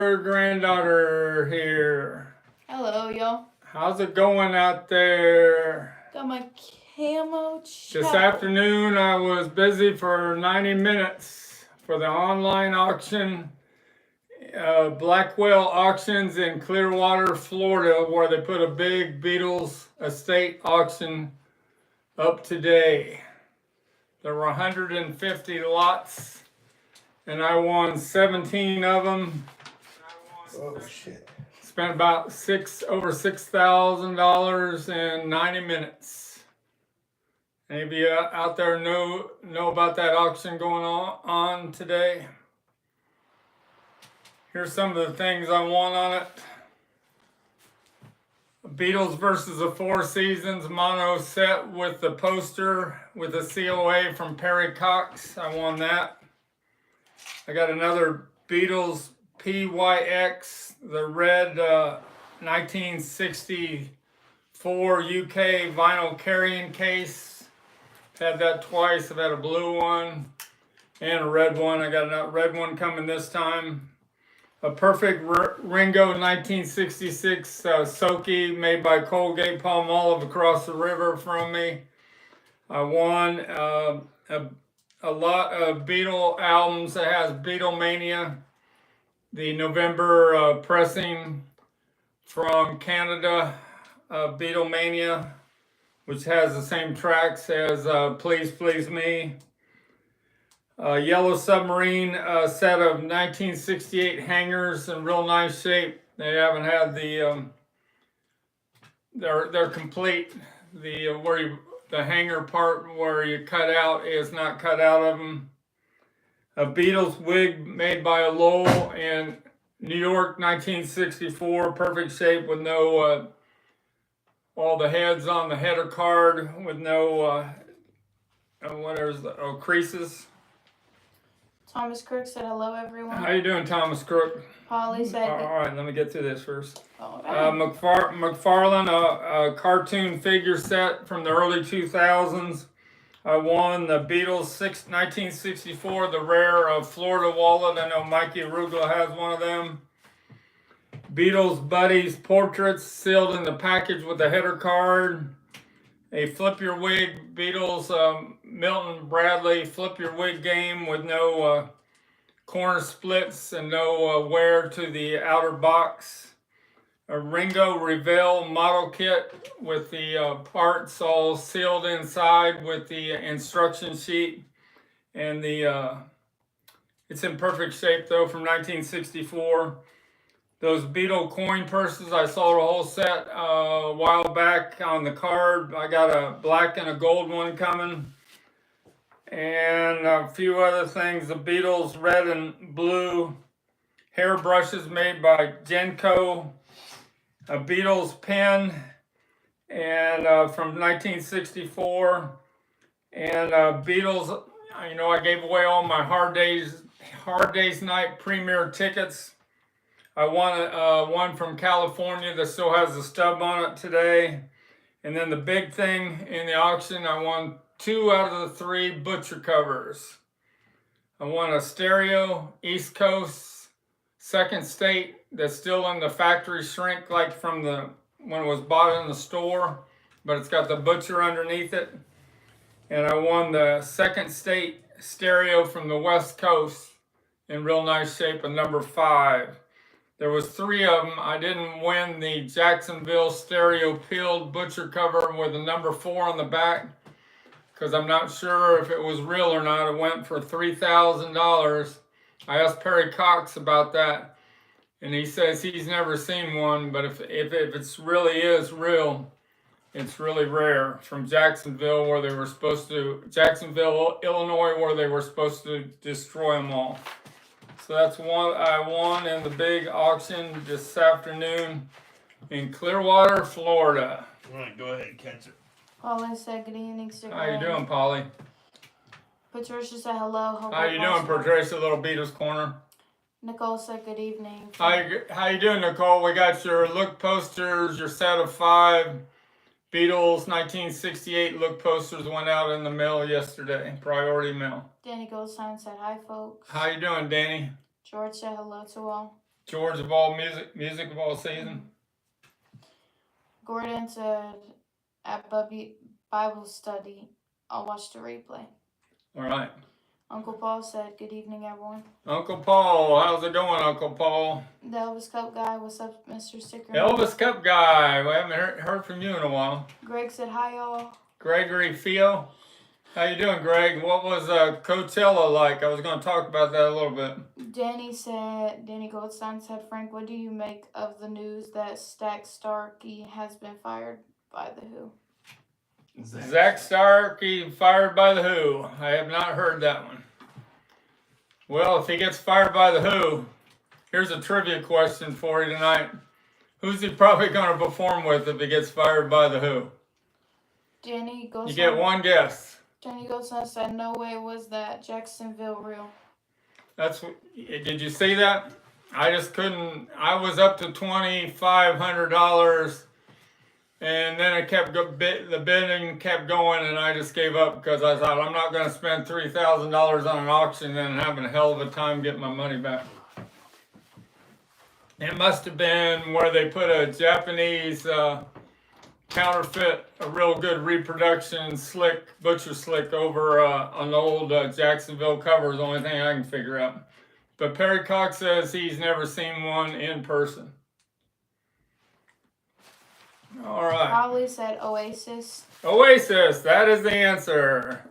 Granddaughter here. Hello, y'all. How's it going out there? Got my camo This afternoon I was busy for 90 minutes for the online auction, Black Whale Auctions in Clearwater, Florida, where they put a big Beatles estate auction up today. There were 150 lots, and I won 17 of them. Oh shit! Spent about over $6,000 in 90 minutes. Any of you out there know about that auction going on today? Here's some of the things I won on it. Beatles versus the Four Seasons mono set with the poster with the COA from Perry Cox. I won that. I got another Beatles PYX, the red 1964 UK vinyl carrying case. Had that twice. I've had a blue one and a red one. I got a red one coming this time. A perfect Ringo 1966 Soaky made by Colgate Palmolive across the river from me. I won a lot of Beatle albums. It has Beatlemania, the November pressing from Canada, Beatlemania, which has the same tracks as Please Please Me. Yellow Submarine set of 1968 hangers in real nice shape. They haven't had the they're complete. The hanger part where you cut out is not cut out of them. A Beatles wig made by a Lowell in New York, 1964, perfect shape with no all the heads on the header card with no creases. Thomas Crook said hello, everyone. How you doing, Thomas Crook? Polly said... All right, let me get through this first. Oh, McFarlane, a cartoon figure set from the early 2000s. I won the Beatles 1964, the rare Florida wallet. I know Mikey Arugula has one of them. Beatles Buddies portraits sealed in the package with a header card. A Flip Your Wig Beatles Milton Bradley Flip Your Wig game with no corner splits and no wear to the outer box. A Ringo Revell model kit with the parts all sealed inside with the instruction sheet. And it's in perfect shape though, from 1964. Those Beatle coin purses, I sold a whole set a while back on the card. I got a black and a gold one coming. And a few other things. The Beatles red and blue hair brushes made by Genco. A Beatles pen and from 1964. And Beatles, I gave away all my Hard Days Night premiere tickets. I won one from California that still has the stub on it today. And then the big thing in the auction, I won 2 out of the 3 butcher covers. I won a stereo East Coast second state that's still in the factory shrink like from when it was bought in the store, but it's got the butcher underneath it. And I won the second state stereo from the West Coast in real nice shape, a number 5. There was 3 of them. I didn't win the Jacksonville stereo peeled butcher cover with a number 4 on the back because I'm not sure if it was real or not. It went for $3,000. I asked Perry Cox about that, and he says he's never seen one, but if it's really is real, it's really rare. From Jacksonville, Jacksonville, Illinois, where they were supposed to destroy them all. So that's one I won in the big auction this afternoon in Clearwater, Florida. All right, go ahead and catch it. Polly said good evening, sir. How you doing, Polly? Patricia said hello. How you doing, Patricia, Little Beatles Corner? Nicole said good evening. How you doing, Nicole? We got your look posters, your set of 5 Beatles 1968 look posters went out in the mail yesterday, priority mail. Danny Goldstein said hi, folks. How you doing, Danny? George said hello to all. George of all music of all season. Gordon said, at Bible study, I'll watch the replay. All right. Uncle Paul said, good evening, everyone. Uncle Paul, how's it going, Uncle Paul? The Elvis Cup guy, what's up, Mr. Sticker? Elvis Cup guy, we haven't heard from you in a while. Greg said, hi, y'all. Gregory Fio, how you doing, Greg? What was Coachella like? I was going to talk about that a little bit. Danny Goldstein said, Frank, what do you make of the news that Zach Starkey has been fired by The Who? Zach Starkey fired by The Who. I have not heard that one. Well, if he gets fired by The Who, here's a trivia question for you tonight. Who's he probably going to perform with if he gets fired by The Who? Danny Goldstein. You get one guess. Danny Goldstein said, no way was that Jacksonville real. Did you see that? I just couldn't. I was up to $2,500, and then it kept the bidding kept going, and I just gave up because I thought I'm not going to spend $3,000 on an auction and having a hell of a time getting my money back. It must have been where they put a Japanese counterfeit, a real good reproduction butcher slick over an old Jacksonville cover is the only thing I can figure out. But Perry Cox says he's never seen one in person. All right. Holly said Oasis. Oasis, that is the answer.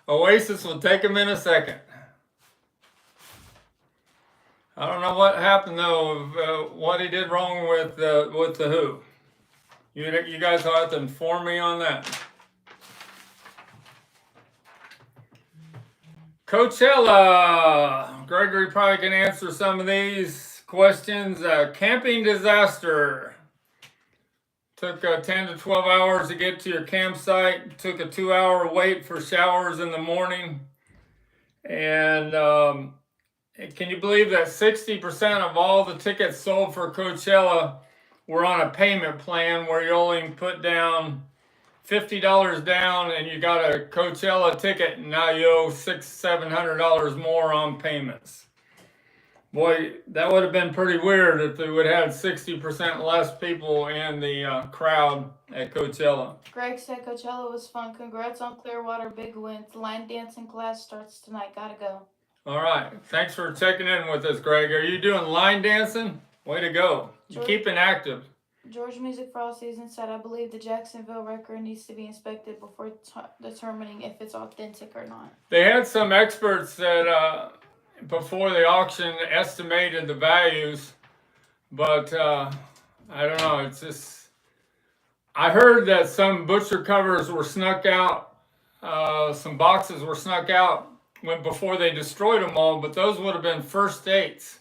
Oasis will take him in a second. I don't know what happened though, what he did wrong with The Who. You guys will have to inform me on that. Coachella. Gregory probably can answer some of these questions. Camping disaster. Took 10 to 12 hours to get to your campsite. Took a 2-hour wait for showers in the morning. And can you believe that 60% of all the tickets sold for Coachella were on a payment plan where you only put down $50 down and you got a Coachella ticket, and now you owe $600-700 more on payments. Boy, that would have been pretty weird if they would have had 60% less people in the crowd at Coachella. Greg said Coachella was fun. Congrats on Clearwater, big win. The line dancing class starts tonight. Gotta go. All right, thanks for checking in with us, Greg. Are you doing line dancing? Way to go. You're keeping active. George Music for All Seasons said, I believe the Jacksonville record needs to be inspected before determining if it's authentic or not. They had some experts that before the auction estimated the values, but I don't know. It's just, I heard that some butcher covers were snuck out, some boxes were snuck out before they destroyed them all, but those would have been first dates.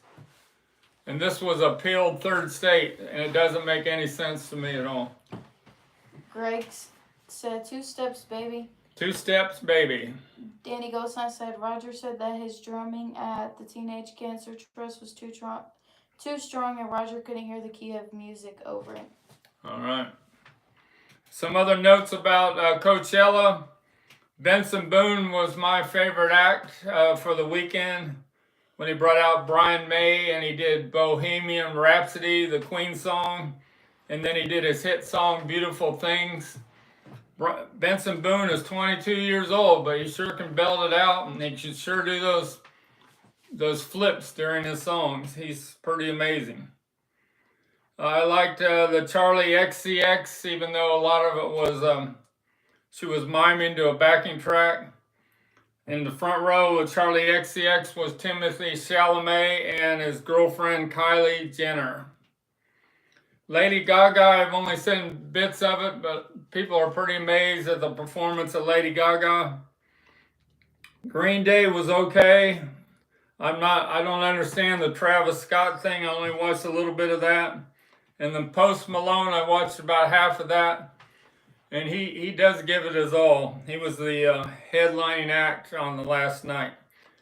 And this was a peeled third state, and it doesn't make any sense to me at all. Greg said, 2 steps, baby. 2 steps, baby. Danny Goldstein said, Roger said that his drumming at the Teenage Cancer Trust was too strong, and Roger couldn't hear the key of music over it. All right. Some other notes about Coachella. Benson Boone was my favorite act for the weekend when he brought out Brian May and he did Bohemian Rhapsody, the Queen song, and then he did his hit song, Beautiful Things. Benson Boone is 22 years old, but he sure can belt it out, and he should sure do those flips during his songs. He's pretty amazing. I liked the Charlie XCX, even though a lot of it was, she was miming to a backing track. In the front row with Charlie XCX was Timothy Chalamet and his girlfriend Kylie Jenner. Lady Gaga, I've only seen bits of it, but people are pretty amazed at the performance of Lady Gaga. Green Day was okay. I don't understand the Travis Scott thing. I only watched a little bit of that. And then Post Malone, I watched about half of that. And he does give it his all. He was the headlining act on the last night.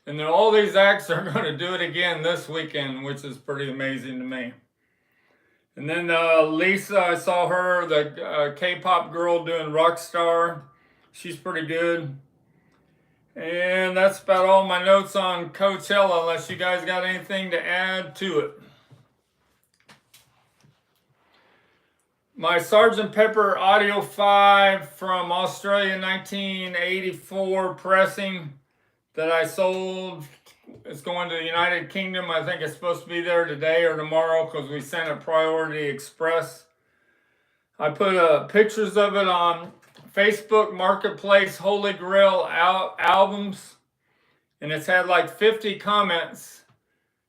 And then all these acts are going to do it again this weekend, which is pretty amazing to me. And then Lisa, I saw her, the K-pop girl doing Rockstar. She's pretty good. And that's about all my notes on Coachella, unless you guys got anything to add to it. my Sgt. Pepper Audio 5 from Australia 1984 pressing that I sold. It's going to the United Kingdom. I think it's supposed to be there today or tomorrow because we sent it Priority Express. I put pictures of it on Facebook Marketplace Holy Grail albums, and it's had like 50 comments,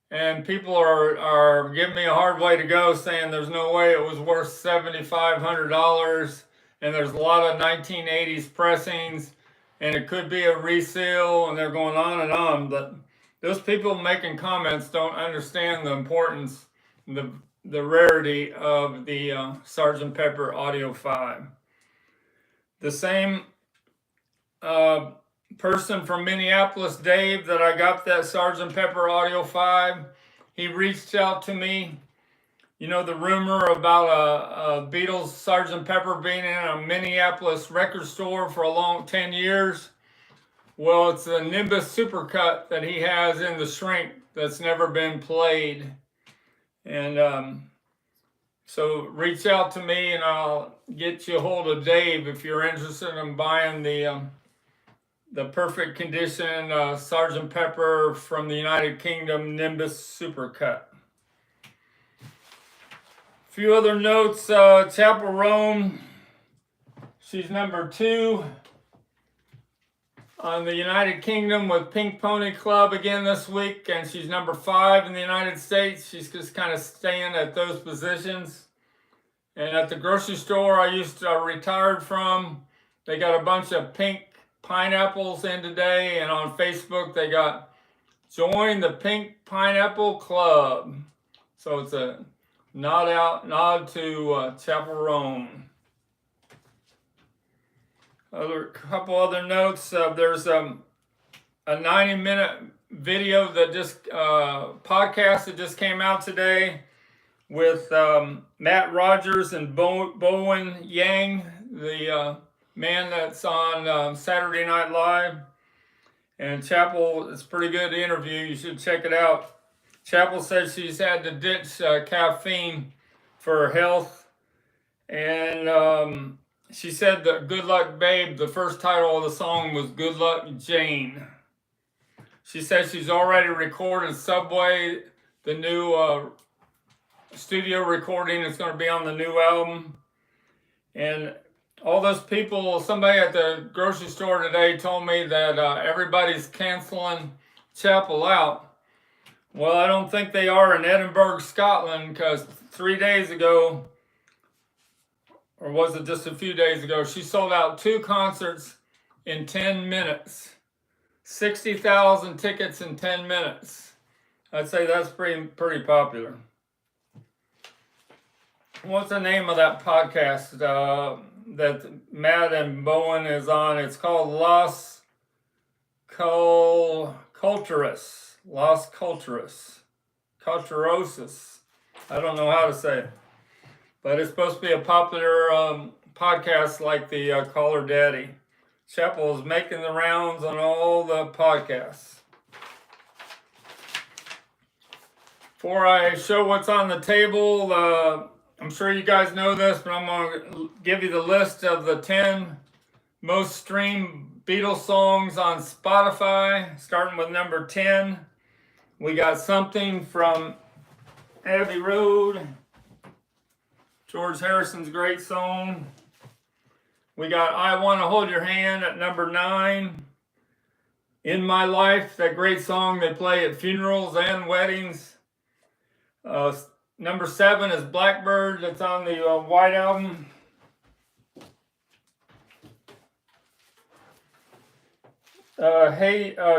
and people are giving me a hard way to go, saying there's no way it was worth $7,500, and there's a lot of 1980s pressings, and it could be a resale, and they're going on and on. But those people making comments don't understand the importance, the rarity of the Sgt. Pepper Audio 5. The same person from Minneapolis, Dave, that I got that Sgt. Pepper Audio 5, he reached out to me. You know the rumor about a Beatles Sgt. Pepper being in a Minneapolis record store for a long 10 years? Well, it's a Nimbus Supercut that he has in the shrink that's never been played. And so reach out to me and I'll get you a hold of Dave if you're interested in buying the perfect condition Sgt. Pepper from the United Kingdom Nimbus Supercut. A few other notes. Chapel Rome, she's number 2 on the United Kingdom with Pink Pony Club again this week, and she's number 5 in the United States. She's just kind of staying at those positions. And at the grocery store I used to retired from, they got a bunch of pink pineapples in today, and on Facebook they got join the Pink Pineapple Club. So it's a nod to Chapel Rome. Couple other notes. There's a 90-minute video that just podcast that just came out today with Matt Rogers and Bowen Yang, the man that's on Saturday Night Live. And Chapel, it's a pretty good interview. You should check it out. Chapel says she's had to ditch caffeine for her health. And she said that Good Luck Babe, the first title of the song was Good Luck Jane. She says she's already recorded Subway, the new studio recording. It's going to be on the new album. And all those people, somebody at the grocery store today told me that everybody's canceling Chapel out. Well, I don't think they are in Edinburgh, Scotland, because 3 days ago, or was it just a few days ago, she sold out 2 concerts in 10 minutes. 60,000 tickets in 10 minutes. I'd say that's pretty popular. What's the name of that podcast that Matt and Bowen is on? It's called Las Culturas. Culturosis. I don't know how to say it. But it's supposed to be a popular podcast like the Call Her Daddy. Chapel is making the rounds on all the podcasts. Before I show what's on the table, I'm sure you guys know this, but I'm going to give you the list of the 10 most streamed Beatles songs on Spotify, starting with number 10. We got Something from Abbey Road, George Harrison's great song. We got I Want to Hold Your Hand at number 9. In My Life, that great song they play at funerals and weddings. Number 7 is Blackbird, that's on the White Album.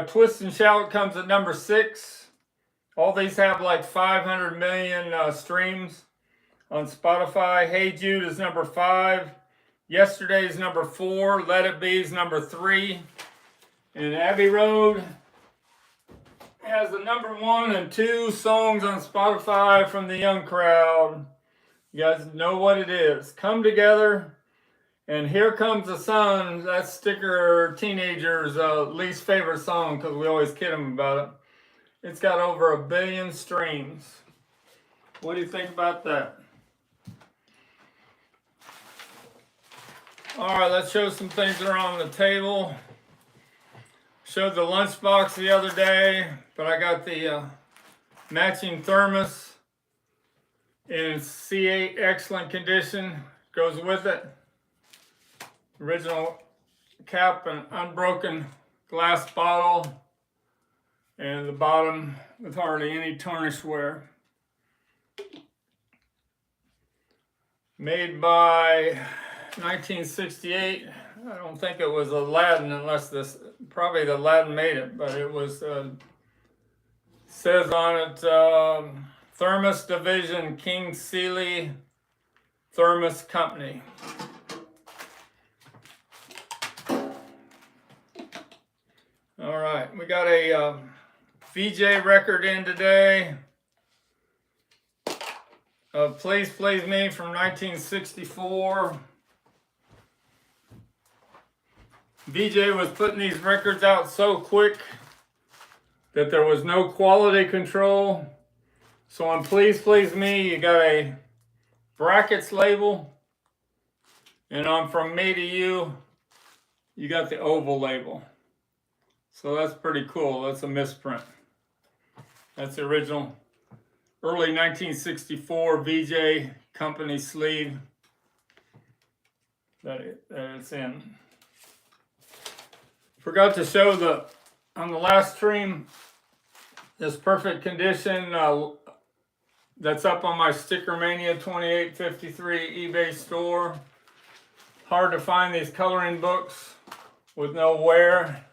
Twist and Shout comes at number 6. All these have like 500 million streams on Spotify. Hey Jude is number 5. Yesterday's number 4. Let It Be is number 3. And Abbey Road has the number 1 and 2 songs on Spotify from the young crowd. You guys know what it is. Come Together and Here Comes the Sun. That's Sticker Teenager's least favorite song because we always kid him about it. It's got over 1 billion streams. What do you think about that? Alright, let's show some things that are on the table. Showed the lunchbox the other day, but I got the matching thermos in C8 excellent condition. Goes with it. Original cap and unbroken glass bottle. And the bottom with hardly any tarnish wear. Made by 1968. I don't think it was Aladdin, unless probably the Aladdin made it, but it was, says on it, Thermos Division, King Sealy Thermos Company. All right, we got a VJ record in today. Please Please Me from 1964. VJ was putting these records out so quick that there was no quality control. So on Please Please Me, you got a brackets label. And on From Me to You, you got the oval label. So that's pretty cool. That's a misprint. That's the original early 1964 VJ company sleeve that it's in. Forgot to show on the last stream this perfect condition that's up on my STICKERMANIA 2853 eBay store. Hard to find these coloring books with no wear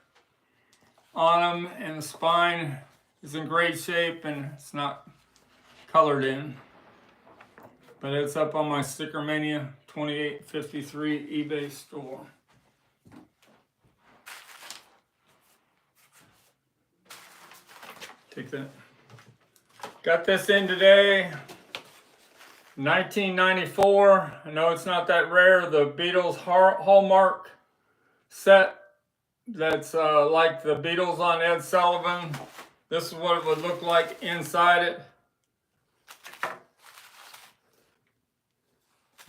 on them, and the spine is in great shape and it's not colored in. But it's up on my STICKERMANIA 2853 eBay store. Take that. Got this in today. 1994. I know it's not that rare. The Beatles Hallmark set that's like the Beatles on Ed Sullivan. This is what it would look like inside it.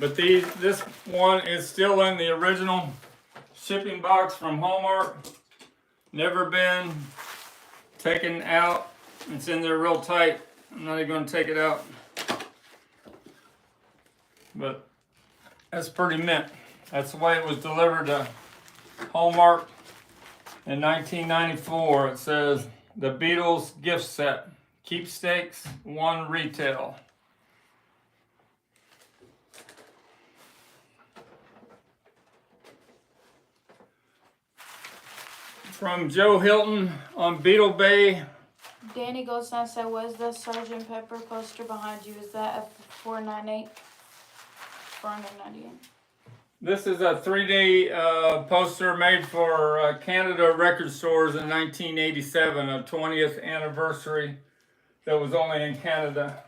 But this one is still in the original shipping box from Hallmark. Never been taken out. It's in there real tight. I'm not even going to take it out. But that's pretty mint. That's the way it was delivered to Hallmark in 1994. It says the Beatles gift set. Keepsakes, 1 retail. From Joe Hilton on Beetle Bay. Danny Goldstein said, "Was the Sgt. Pepper poster behind you? Is that a 498? 498. This is a 3D poster made for Canada Record Stores in 1987, a 20th anniversary that was only in Canada.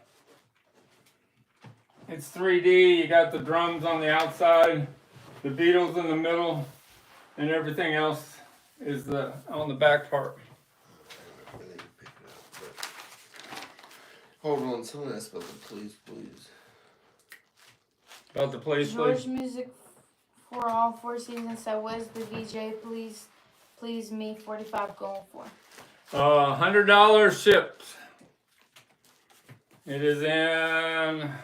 It's 3D, you got the drums on the outside, the Beatles in the middle, and everything else is on the back part. Hold on, someone asked about the Please Please. About the Please George Please? Music for all 4 seasons said, "What is the VJ Please Me 45 going for?" $100 shipped. It is in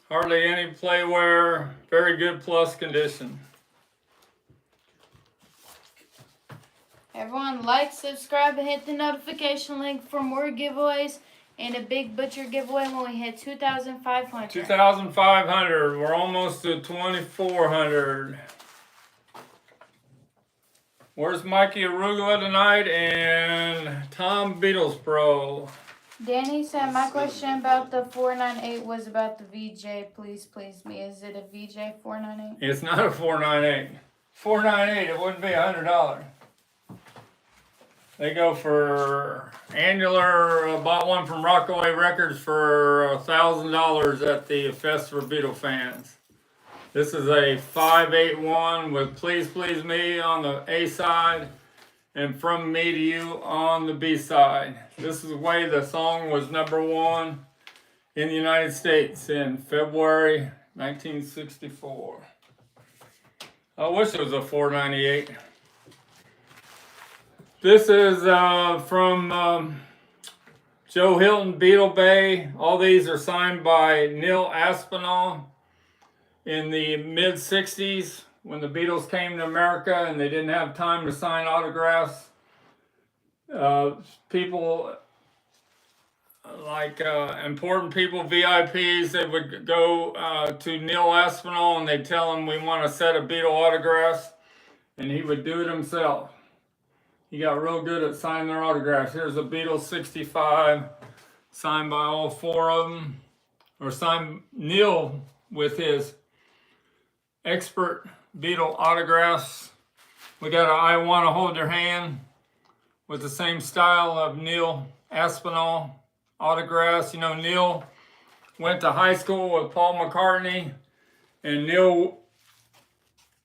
hardly any play wear, very good plus condition. Everyone like, subscribe, and hit the notification link for more giveaways and a big butcher giveaway when we hit 2,500. 2,500. We're almost to 2,400. Where's Mikey Arugula tonight and Tom Beatles Pro? Danny said, "My question about the 498 was about the VJ Please Me. Is it a VJ 498? It's not a 498. 498, it wouldn't be $100. They go for annular. Bought one from Rockaway Records for $1,000 at the Fest for Beatle fans. This is a 581 with Please Please Me on the A side and From Me to You on the B side. This is the way the song was #1 in the United States in February 1964. I wish it was a 498. This is from Joe Hilton, Beetle Bay. All these are signed by Neil Aspinall in the mid-60s when the Beatles came to America and they didn't have time to sign autographs. People like important people, VIPs, they would go to Neil Aspinall and they'd tell him, we want a set of Beatle autographs, and he would do it himself. He got real good at signing their autographs. Here's a Beatles 65, signed by all four of them, or signed Neil with his expert Beatle autographs. We got a I Want to Hold Your Hand with the same style of Neil Aspinall autographs. You know, Neil went to high school with Paul McCartney, and Neil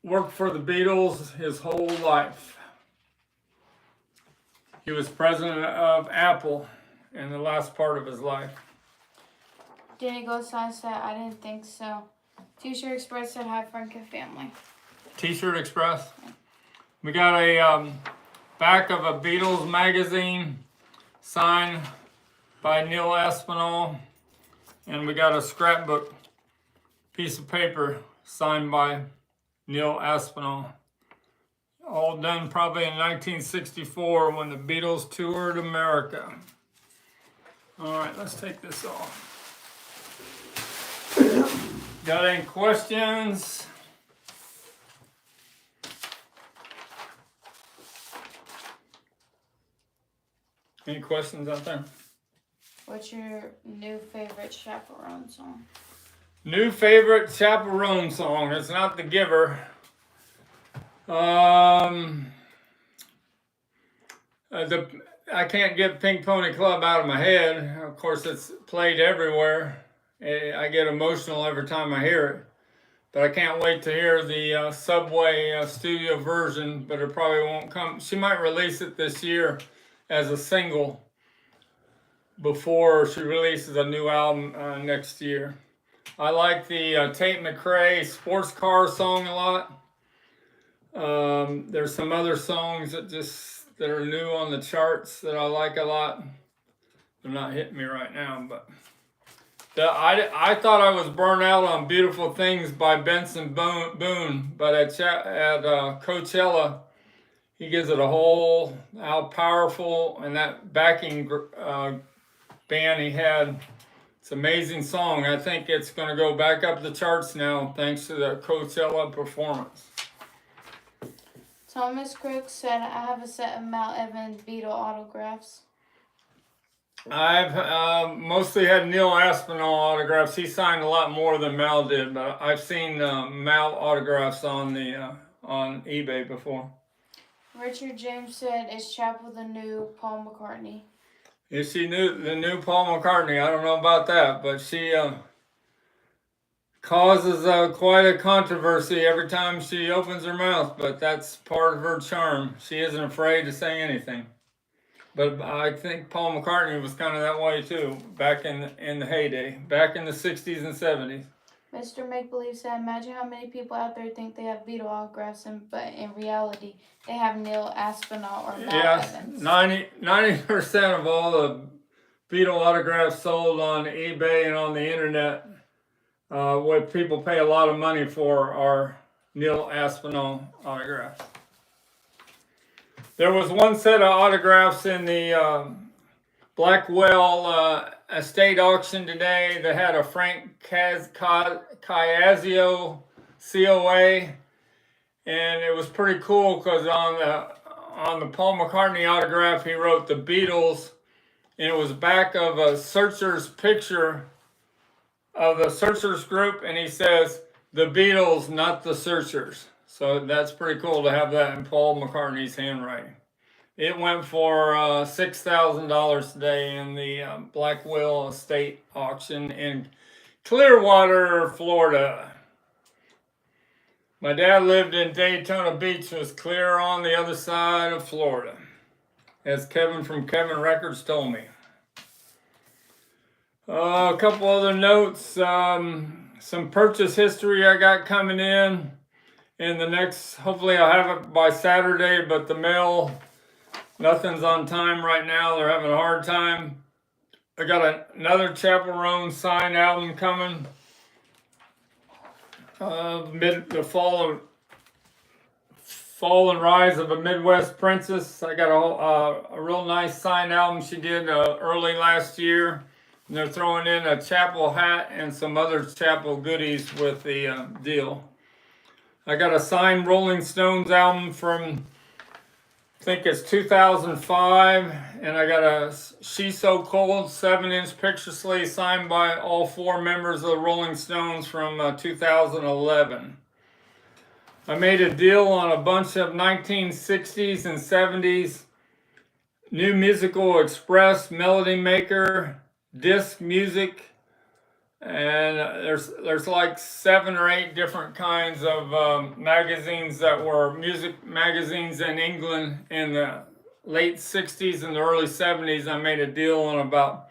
worked for the Beatles his whole life. He was president of Apple in the last part of his life. Danny Goldstein said, I didn't think so. T-shirt Express said, hi, Frank and family. T-shirt Express. We got a back of a Beatles magazine signed by Neil Aspinall. And we got a scrapbook piece of paper signed by Neil Aspinall. All done probably in 1964 when the Beatles toured America. All right, let's take this off. Got any questions? Any questions out there? What's your new favorite Chaperone song? New favorite Chaperone song. It's not The Giver. I can't get Pink Pony Club out of my head. Of course, it's played everywhere. I get emotional every time I hear it. But I can't wait to hear the Subway studio version, but it probably won't come. She might release it this year as a single before she releases a new album next year. I like the Tate McRae sports car song a lot. There's some other songs that are new on the charts that I like a lot. They're not hitting me right now, but I thought I was burned out on Beautiful Things by Benson Boone, but at Coachella, he gives it a whole, how powerful, and that backing band he had. It's an amazing song. I think it's going to go back up the charts now thanks to the Coachella performance. Thomas Crook said, I have a set of Mal Evans Beatle autographs. I've mostly had Neil Aspinall autographs. He signed a lot more than Mal did, but I've seen Mal autographs on eBay before. Richard James said, is Chapel the new Paul McCartney? Is she the new Paul McCartney? I don't know about that, but she causes quite a controversy every time she opens her mouth, but that's part of her charm. She isn't afraid to say anything. But I think Paul McCartney was kind of that way too, back in the heyday, back in the 60s and 70s. Mr. Make Believe said, imagine how many people out there think they have Beatle autographs, but in reality, they have Neil Aspinall or Mal Evans. 90% of all the Beatle autographs sold on eBay and on the internet, what people pay a lot of money for, are Neil Aspinall autographs. There was one set of autographs in the Blackwell estate auction today that had a Frank Caiazzo COA, and it was pretty cool because on the Paul McCartney autograph he wrote the Beatles, and it was back of a Searchers picture of the Searchers group, and he says the Beatles, not the Searchers. So that's pretty cool to have that in Paul McCartney's handwriting. It went for $6,000 today in the Blackwell estate auction in Clearwater, Florida. My dad lived in Daytona Beach, was clear on the other side of Florida, as Kevin from Kevin Records told me. A couple other notes. some purchase history I got coming in the next, hopefully I'll have it by Saturday, but the mail, nothing's on time right now. They're having a hard time. I got another Chapel Roan signed album coming. The fall and rise of a Midwest princess. I got a real nice signed album she did early last year. And they're throwing in a chapel hat and some other chapel goodies with the deal. I got a signed Rolling Stones album from, I think it's 2005, and I got a She's So Cold 7-inch picture sleeve signed by all 4 members of the Rolling Stones from 2011. I made a deal on a bunch of 1960s and 70s New Musical Express, Melody Maker, disc music, and there's like 7 or 8 different kinds of magazines that were music magazines in England in the late 60s and the early 70s. I made a deal on about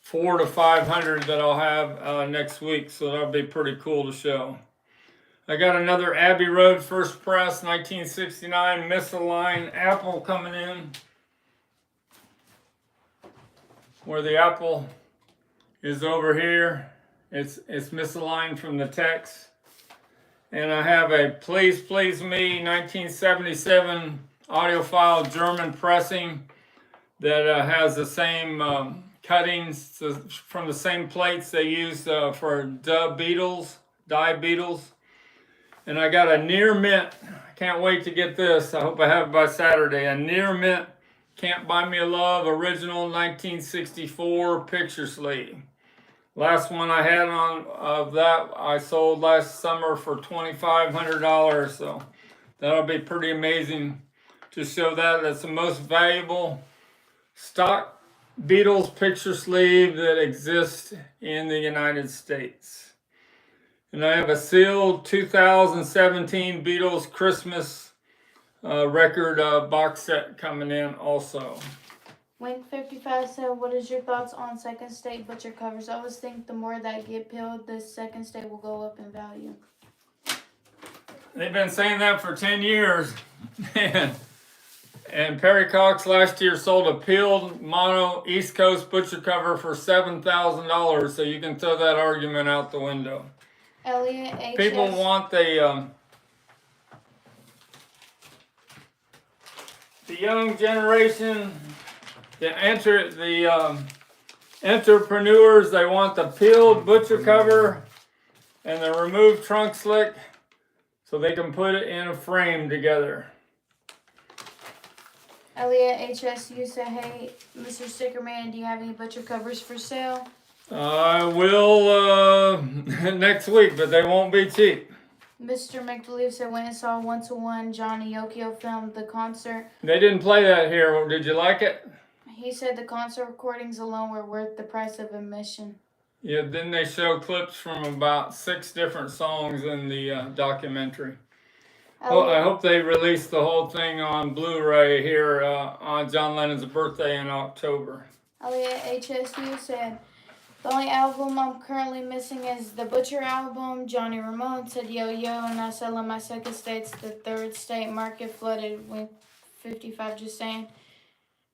400 to 500 that I'll have next week, so that'll be pretty cool to show. I got another Abbey Road First Press 1969 misaligned apple coming in, where the apple is over here. It's misaligned from the text. And I have a Please Please Me 1977 audiophile German pressing that has the same cuttings from the same plates they used for Die Beatles. And I got a near mint. I can't wait to get this. I hope I have it by Saturday. A near mint Can't Buy Me a Love original 1964 picture sleeve. Last one I had on of that I sold last summer for $2,500, so that'll be pretty amazing to show that. That's the most valuable stock Beatles picture sleeve that exists in the United States. And I have a sealed 2017 Beatles Christmas record box set coming in also. Wink55 said, what is your thoughts on second state butcher covers? I always think the more that get peeled, the second state will go up in value. They've been saying that for 10 years. And Perry Cox last year sold a peeled mono East Coast butcher cover for $7,000, so you can throw that argument out the window. Elliot H. People want the young generation, the entrepreneurs, they want the peeled butcher cover and the removed trunk slick so they can put it in a frame together. Elliot HSU said, hey, Mr. Stickerman, do you have any butcher covers for sale? I will next week, but they won't be cheap. Mr. McBelieve said, went and saw 1-to-1 Johnny Yokio film The Concert. They didn't play that here. Did you like it? He said the concert recordings alone were worth the price of admission. Yeah, then they show clips from about 6 different songs in the documentary. Well, I hope they release the whole thing on Blu-ray here on John Lennon's birthday in October. Elliot HSU said, the only album I'm currently missing is the Butcher album. Johnny Ramone said, yo, and I sell in my second state's the third state market flooded with 55 just saying.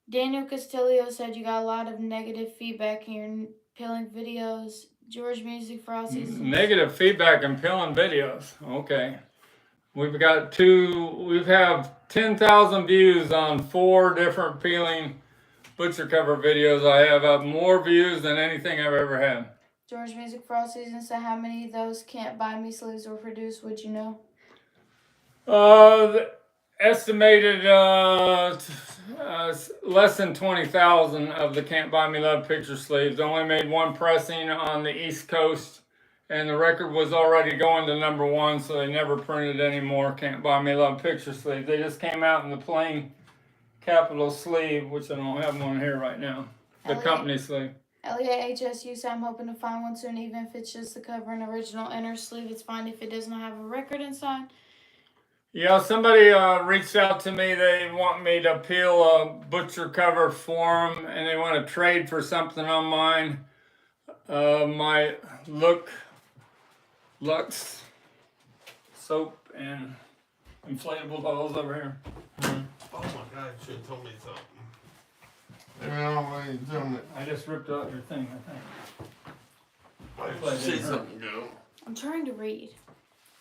Daniel Castillo said, you got a lot of negative feedback in your peeling videos. George Music for all seasons. Negative feedback in peeling videos. Okay. We've got we have 10,000 views on 4 different peeling butcher cover videos. I have more views than anything I've ever had. George Music for all seasons said, how many of those Can't Buy Me sleeves were produced, would you know? Estimated less than 20,000 of the Can't Buy Me Love picture sleeves. Only made 1 pressing on the East Coast, and the record was already going to #1, so they never printed any more Can't Buy Me Love picture sleeves. They just came out in the plain capital sleeve, which I don't have one here right now. The company sleeve. Elliot HSU said, I'm hoping to find one soon, even if it's just the cover and original inner sleeve. It's fine if it doesn't have a record inside. Yeah, somebody reached out to me. They want me to peel a butcher cover for them, and they want to trade for something on mine. My look Lux soap and inflatable balls over here. Oh my God, you should have told me something. I just ripped out your thing, I think. Why did you say something, girl? I'm trying to read.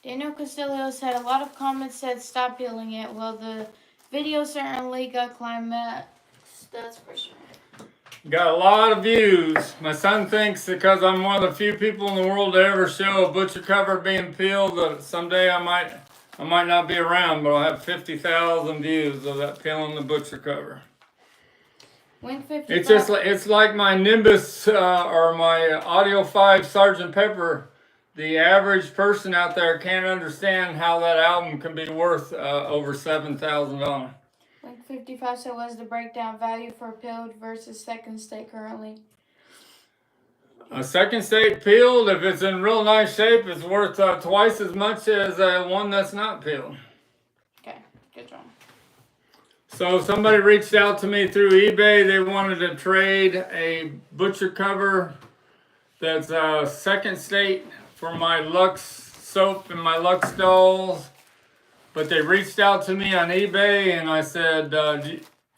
Daniel Castillo said a lot of comments said stop peeling it. Well, the video certainly got climax. That's for sure. Got a lot of views. My son thinks because I'm one of the few people in the world to ever show a butcher cover being peeled that someday I might not be around, but I'll have 50,000 views of that peeling the butcher cover. Wing 55. It's just like, it's like my Nimbus or my Audio 5 Sgt. Pepper. The average person out there can't understand how that album can be worth over $7,000. Wing 55 said was the breakdown value for peeled versus second state currently. A second state peeled, if it's in real nice shape, it's worth twice as much as one that's not peeled. Okay, good job. So somebody reached out to me through eBay. They wanted to trade a butcher cover that's second state for my Lux soap and my Lux dolls. But they reached out to me on eBay and I said,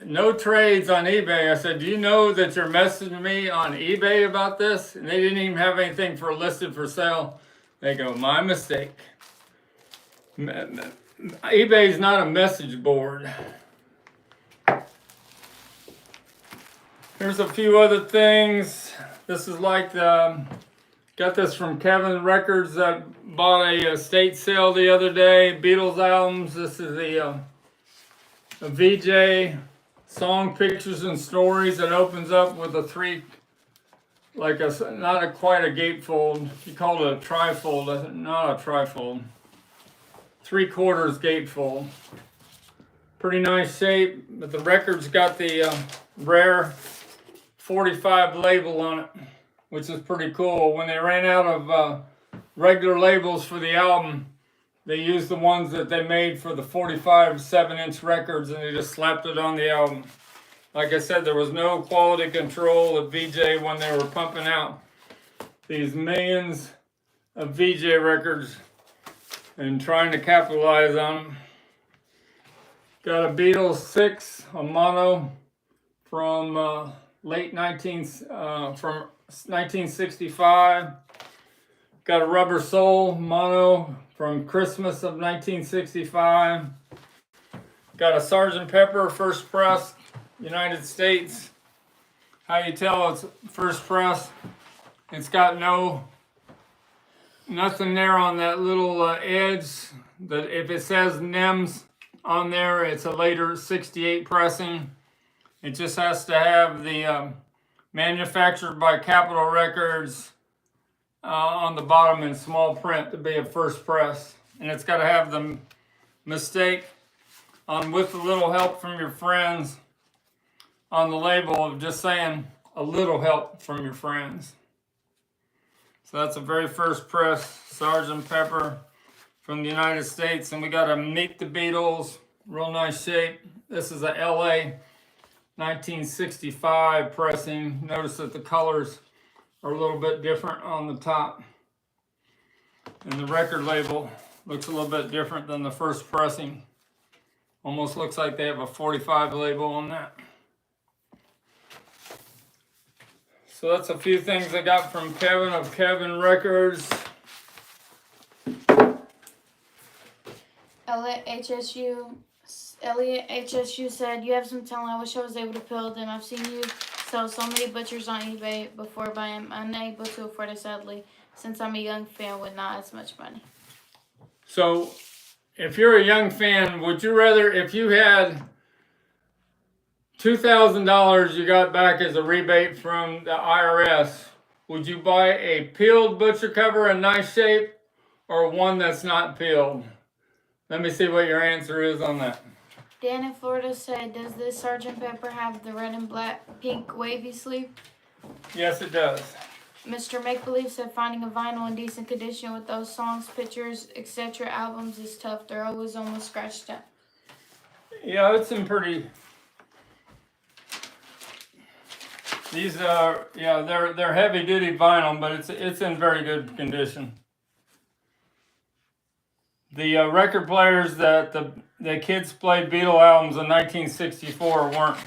no trades on eBay. I said, do you know that you're messaging me on eBay about this? And they didn't even have anything listed for sale. They go, my mistake. eBay is not a message board. Here's a few other things. This is like got this from Kevin Records that bought a estate sale the other day. Beatles albums. This is a VJ song pictures and stories that opens up with a three, like not quite a gatefold. He called it a trifold. Not a trifold. 3/4 gatefold. Pretty nice shape, but the record's got the rare 45 label on it, which is pretty cool. When they ran out of regular labels for the album, they used the ones that they made for the 45 7-inch records and they just slapped it on the album. Like I said, there was no quality control at VJ when they were pumping out these millions of VJ records and trying to capitalize on them. Got a Beatles 6, a mono from from 1965. Got a Rubber Soul mono from Christmas of 1965. Got a Sgt. Pepper first press, United States. How you tell it's first press? It's got nothing there on that little edge. That if it says NEMS on there, it's a later 68 pressing. It just has to have the manufactured by Capitol Records on the bottom in small print to be a first press. And it's got to have the mistake on with a little help from your friends on the label of just saying a little help from your friends. So that's a very first press Sgt. Pepper from the United States. And we got a Meet the Beatles, real nice shape. This is a LA 1965 pressing. Notice that the colors are a little bit different on the top. And the record label looks a little bit different than the first pressing. Almost looks like they have a 45 label on that. So that's a few things I got from Kevin of Kevin Records. Elliot HSU said, you have some talent. I wish I was able to peel them. I've seen you sell so many butchers on eBay before, but I am unable to afford it, sadly, since I'm a young fan with not as much money. So, if you're a young fan, would you rather, if you had $2,000 you got back as a rebate from the IRS, would you buy a peeled butcher cover in nice shape or one that's not peeled? Let me see what your answer is on that. Dan in Florida said, does this Sgt. Pepper have the red and pink wavy sleeve? Yes, it does. Mr. Make Believe said, finding a vinyl in decent condition with those songs, pictures, etc. albums is tough. They're always almost scratched up. Yeah, it's in pretty. These are, yeah, they're heavy duty vinyl, but it's in very good condition. The record players that the kids played Beatle albums in 1964 weren't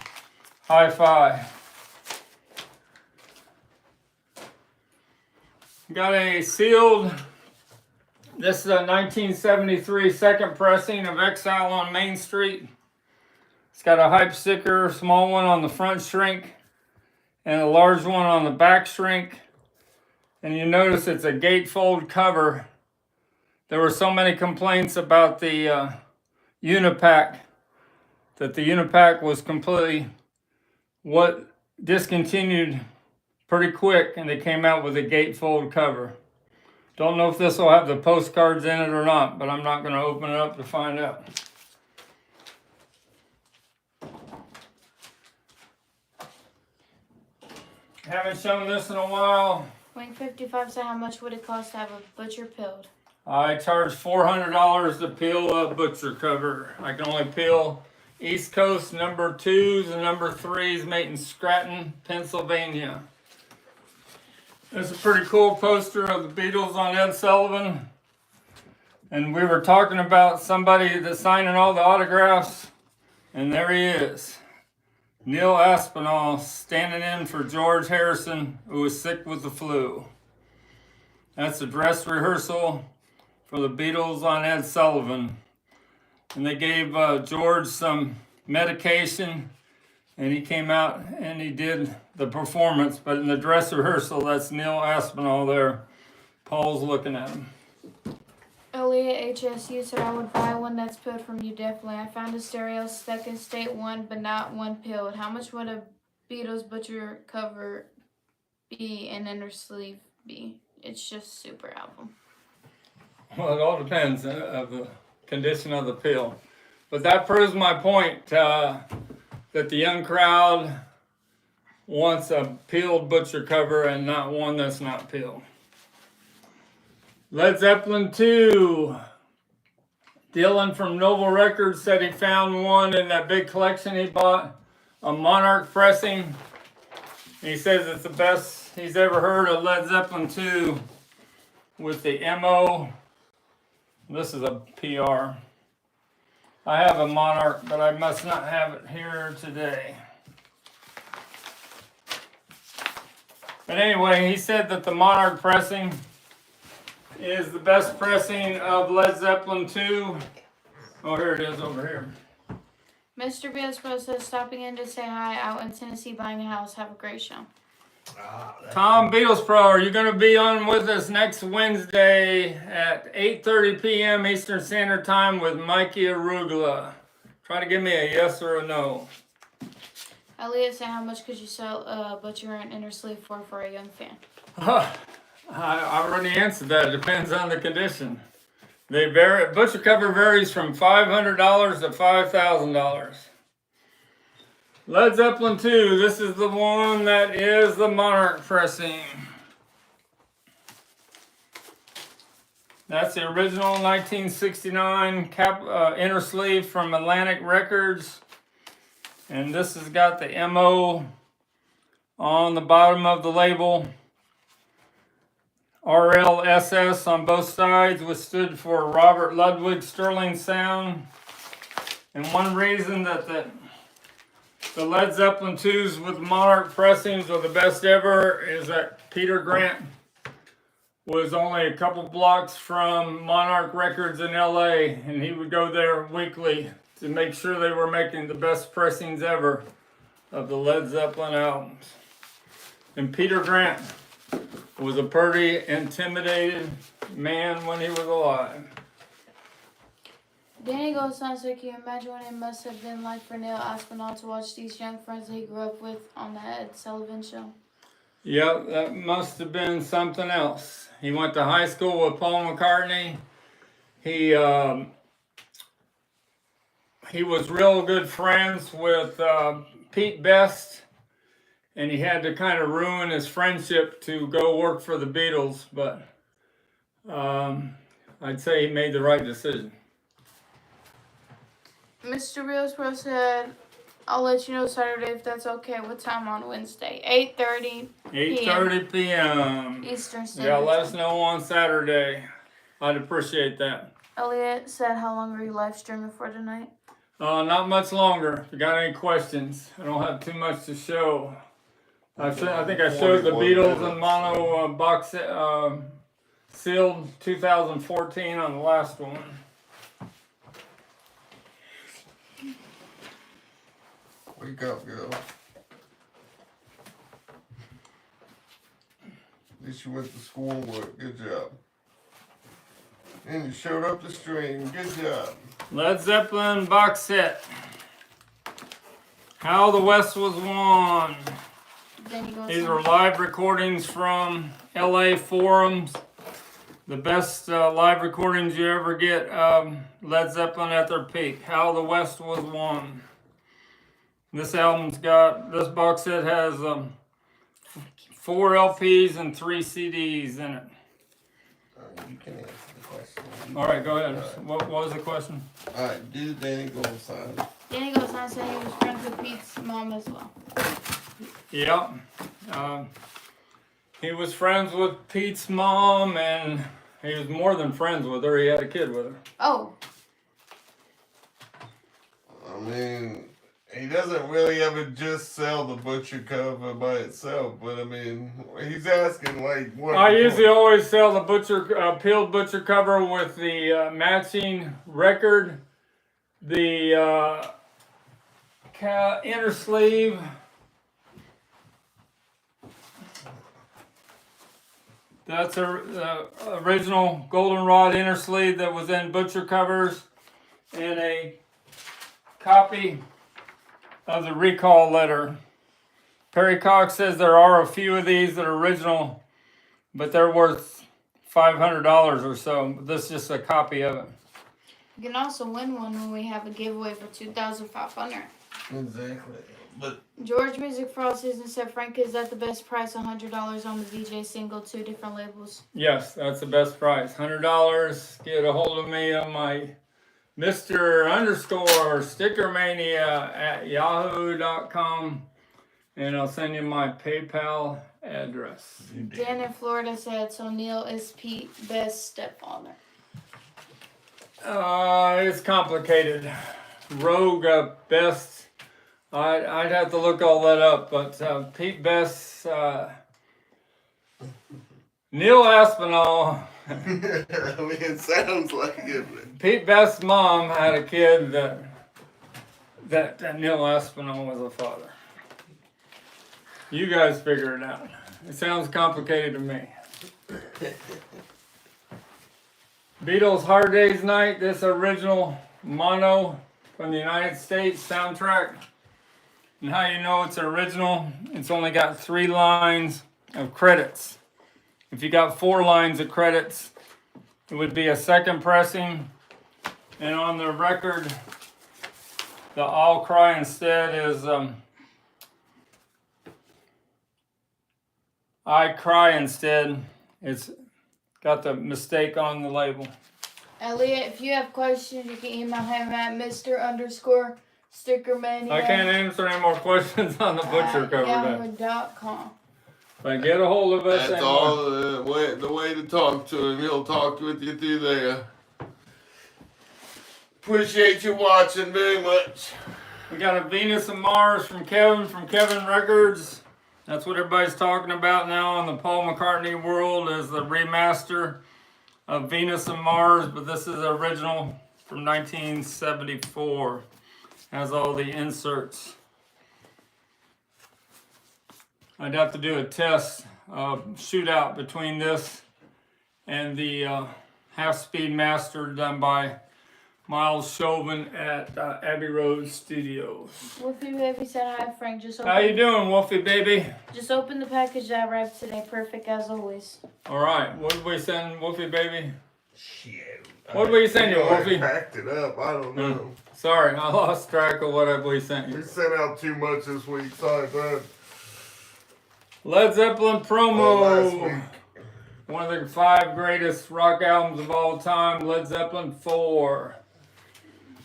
hi-fi. Got a sealed, this is a 1973 second pressing of Exile on Main Street. It's got a hype sticker, small one on the front shrink, and a large one on the back shrink. And you notice it's a gatefold cover. There were so many complaints about the Unipack that the Unipack was completely discontinued pretty quick, and they came out with a gatefold cover. Don't know if this will have the postcards in it or not, but I'm not going to open it up to find out. Haven't shown this in a while. Wing 55 said, how much would it cost to have a butcher peeled? I charge $400 to peel a butcher cover. I can only peel East Coast number 2s and number 3s made in Scranton, Pennsylvania. This is a pretty cool poster of the Beatles on Ed Sullivan. And we were talking about somebody that's signing all the autographs. And there he is. Neil Aspinall standing in for George Harrison, who was sick with the flu. That's a dress rehearsal for the Beatles on Ed Sullivan. And they gave George some medication, and he came out and he did the performance. But in the dress rehearsal, that's Neil Aspinall there. Paul's looking at him. Aaliyah HSU said, I would buy one that's peeled from you, definitely. I found a stereo second state one, but not one peeled. How much would a Beatles butcher cover be and inner sleeve be? It's just super album. Well, it all depends of the condition of the peel. But that proves my point that the young crowd wants a peeled butcher cover and not one that's not peeled. Led Zeppelin 2. Dylan from Noble Records said he found one in that big collection he bought, a Monarch pressing. He says it's the best he's ever heard of Led Zeppelin 2 with the MO. This is a PR. I have a Monarch, but I must not have it here today. But anyway, he said that the Monarch pressing is the best pressing of Led Zeppelin 2. Oh, here it is over here. Mr. Beals Pro says, stopping in to say hi, out in Tennessee buying a house. Have a great show. Tom Beatles Pro, are you going to be on with us next Wednesday at 8:30 p.m. Eastern Standard Time with Mikey Arugula? Try to give me a yes or a no. Aaliyah said, how much could you sell a butcher and inner sleeve for a young fan? I already answered that. It depends on the condition. They vary. Butcher cover varies from $500 to $5,000. Led Zeppelin 2. This is the one that is the Monarch pressing. That's the original 1969 inner sleeve from Atlantic Records. And this has got the MO on the bottom of the label. RLSS on both sides, which stood for Robert Ludwig Sterling Sound. And one reason that the Led Zeppelin 2s with Monarch pressings are the best ever is that Peter Grant was only a couple blocks from Monarch Records in LA, and he would go there weekly to make sure they were making the best pressings ever of the Led Zeppelin albums. And Peter Grant was a pretty intimidated man when he was alive. Danny Goldstein said, can you imagine what it must have been like for Neil Aspinall to watch these young friends that he grew up with on the Ed Sullivan Show? Yep, that must have been something else. He went to high school with Paul McCartney. He was real good friends with Pete Best. And he had to kind of ruin his friendship to go work for the Beatles, but I'd say he made the right decision. Mr. Beals Pro said, I'll let you know Saturday if that's okay. What time on Wednesday? 8:30 8:30 p.m. Eastern Standard Yeah, let us Time. know on Saturday. I'd appreciate that. Elliot said, how long are you live streaming for tonight? Not much longer. If you got any questions, I don't have too much to show. I think I showed the 41 Beatles minutes. and mono box set, sealed 2014 on the last one. Wake up, girl. At least you went to school and work. Good job. And you showed up to stream. Good job. Led Zeppelin box set. How the West Was Won. Then you go These are live recordings from LA forums. The best live recordings you ever get. Led Zeppelin at their peak. How the West Was Won. This box set has 4 LPs and 3 CDs in it. You can answer the question. All right, go ahead. What was the question? Alright, do Danny Gold sign. Danny goes on saying he was friends with Pete's mom as well. Yep. He was friends with Pete's mom, and he was more than friends with her. He had a kid with her. Oh, I mean, he doesn't really ever just sell the butcher cover by itself, but I mean, he's asking like what. I usually always sell the peeled butcher cover with the matching record, the inner sleeve. That's a original goldenrod inner sleeve that was in butcher covers, and a copy of the recall letter. Perry Cox says there are a few of these that are original, but they're worth $500 or so. This is just a copy of it. you can also win one when we have a giveaway for $2,500. Exactly. But George Music for All Seasons said, Frank, is that the best price? $100 on the VJ single, 2 different labels. Yes, that's the best price. $100. Get a hold of me on my Mr_STICKERMANIA at yahoo.com, and I'll send you my PayPal address. Dan in Florida said, so Neil is Pete's best stepfather. It's complicated. Rogue best. I'd have to look all that up, but Pete Best, Neil Aspinall. I mean, it sounds like it. Pete Best's mom had a kid that Neil Aspinall was a father. You guys figure it out. It sounds complicated to me. Beatles Hard Day's Night, this original mono from the United States soundtrack. And how you know it's original, it's only got 3 lines of credits. If you got 4 lines of credits, it would be a second pressing. And on the record, the I'll Cry Instead is I Cry Instead. It's got the mistake on the label. Elliot, if you have questions, you can email him at Mr_STICKERMANIA. I can't answer any more questions on the butcher cover. Yahoo.com. But get a hold of us. That's all the way to talk to him. He'll talk with you through there. Appreciate you watching very much. We got a Venus and Mars from Kevin Records. That's what everybody's talking about now in the Paul McCartney world, is the remaster of Venus and Mars, but this is the original from 1974. Has all the inserts. I'd have to do a test shootout between this and the half-speed master done by Miles Chauvin at Abbey Road Studios. Wolfie Baby said hi, Frank. How you doing, Wolfie baby? Just open the package that arrived today. Perfect as always. All right, what did we send Wolfie baby? Shit. What did we send you, Wolfie? I packed it up. I don't know. Sorry, I lost track of what we sent We you. sent out too much this week. Sorry, bud. Led Zeppelin Last promo. week. One of the 5 greatest rock albums of all time, Led Zeppelin 4.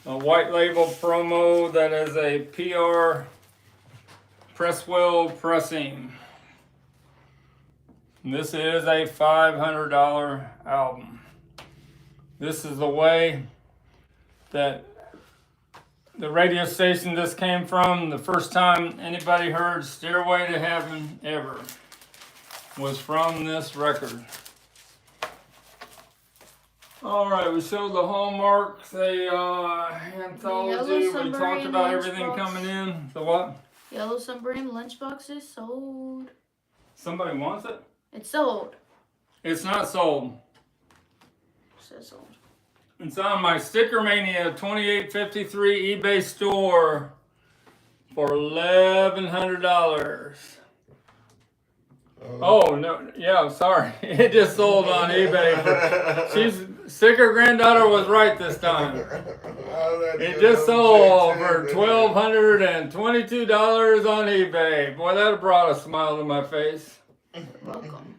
A white label promo that is a PR Presswell pressing. And this is a $500 album. This is the way that the radio station this came from. The first time anybody heard Stairway to Heaven ever was from this record. All right, we showed the Hallmark, the anthology. We talked about everything coming in. The what? Yellow Submarine lunchbox is sold. Somebody wants it? It's sold. It's not sold. It says sold. It's on my STICKERMANIA 2853 eBay store for $1,100. Oh no! Yeah, sorry. It just sold on eBay. Sticker granddaughter was right this time. It just sold for $1,222 on eBay. Boy, that brought a smile to my face. Welcome.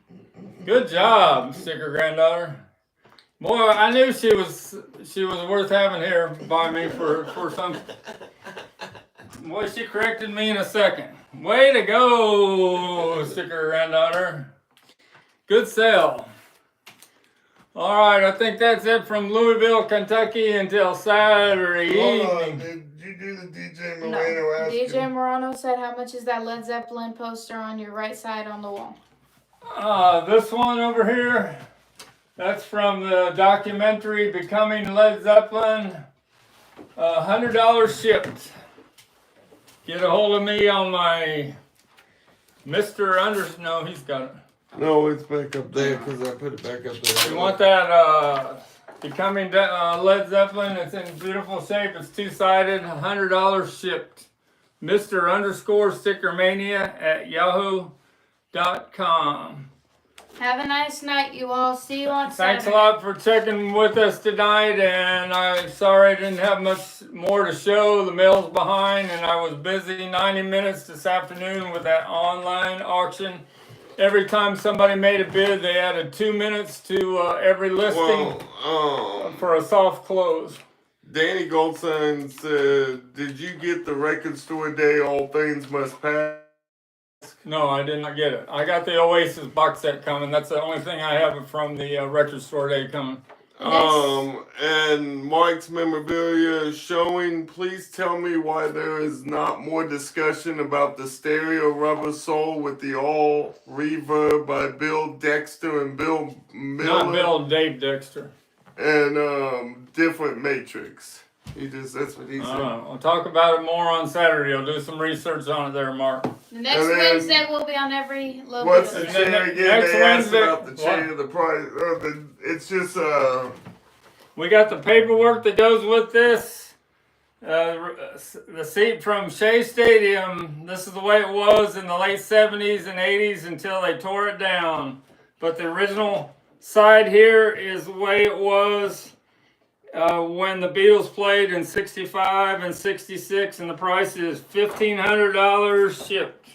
Good job, sticker granddaughter. Boy, I knew she was worth having here by me for some. Boy, she corrected me in a second. Way to go, sticker granddaughter. Good sale. All right, I think that's it from Louisville, Kentucky until Saturday Hold on, evening. did you do the DJ No. Moreno asking? DJ Morano said, how much is that Led Zeppelin poster on your right side on the wall? This one over here, that's from the documentary Becoming Led Zeppelin. $100 shipped. Get a hold of me on my Mr. No, he's got it. No, it's back up there because I put it back up there. You want that Becoming Led Zeppelin? It's in beautiful shape. It's two-sided. $100 shipped. Mr._StickerMania@yahoo.com. Have a nice night, you all. See you on Thanks a Saturday. lot for checking with us tonight, and I'm sorry I didn't have much more to show. The mail's behind, and I was busy 90 minutes this afternoon with that online auction. Every time somebody made a bid, they added 2 minutes to every listing for a soft close. Danny Goldstein said, "Did you get the Record Store Day All Things Must Pass?" No, I did not get it. I got the Oasis box set coming. That's the only thing I have from the record store day coming. And Mike's memorabilia showing. Please tell me why there is not more discussion about the stereo rubber sole with the all reverb by Bill Dexter and Bill Miller. Not Bill, Dave Dexter. And different matrix. That's what he said. I'll talk about it more on Saturday. I'll do some research on it there, Mark. The next And then- Wednesday will be on every little What's bit the of And then chair again? next They asked Wednesday- about the chair, the price. It's just We got the paperwork that goes with this. The seat from Shea Stadium. This is the way it was in the late 70s and 80s until they tore it down. But the original side here is the way it was when the Beatles played in 65 and 66, and the price is $1,500 shipped.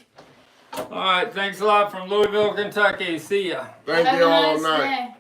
All right, thanks a lot from Louisville, Kentucky. See ya. thank Have you a all nice night. day.